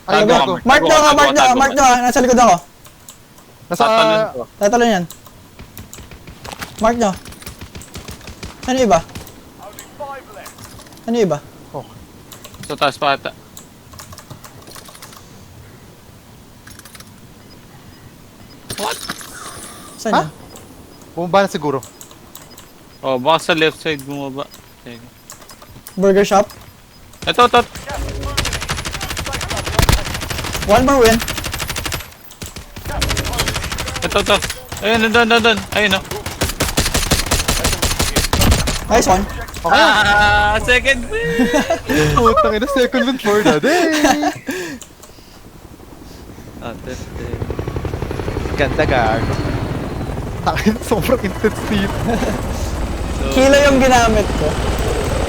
Ay, Tago gago. ka, Mark nyo ka, mark nyo ka, mark nyo ka. Nasa likod ako. Nasa... Tatalon ko. Tatalon yan. Mark nyo. Ano iba? Ano iba? Sa taas pa ata. What? Saan Ha? yan? Bumaba na siguro. Oh, baka sa left side bumaba. Teka. Burger shop. Ito. One more win. Ito. Ayun, doon. Ayun, oh. Nice one. Okay. Second win! Putang ina, second win for the day. Ganda gago. Takin, sobrang intense dito. Kilo yung ginamit ko.